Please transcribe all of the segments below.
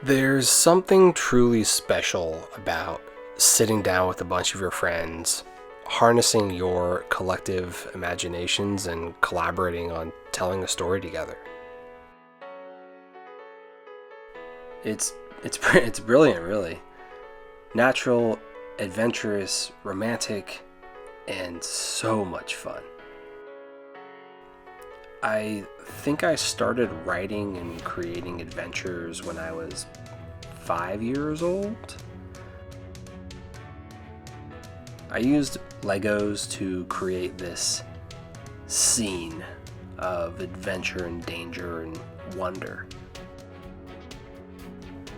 There's something truly special about sitting down with a bunch of your friends, harnessing your collective imaginations and collaborating on telling a story together. It's brilliant, really. Natural, adventurous, romantic, and so much fun. I think I started writing and creating adventures when I was 5 years old. I used Legos to create this scene of adventure and danger and wonder.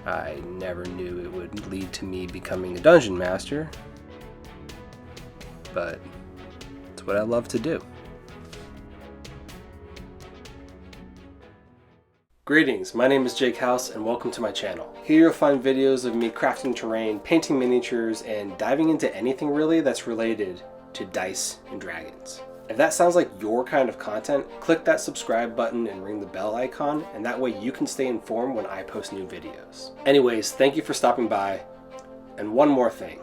I never knew it would lead to me becoming a dungeon master, but it's what I love to do. Greetings, my name is Jake House and welcome to my channel. Here you'll find videos of me crafting terrain, painting miniatures, and diving into anything really that's related to dice and dragons. If that sounds like your kind of content, click that subscribe button and ring the bell icon, and that way you can stay informed when I post new videos. Anyways, thank you for stopping by, and one more thing.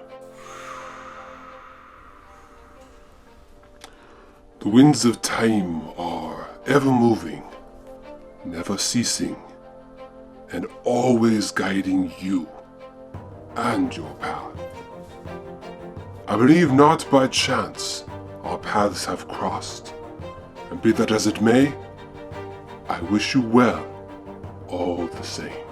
The winds of time are ever moving, never ceasing, and always guiding you and your path. I believe not by chance our paths have crossed, and be that as it may, I wish you well all the same.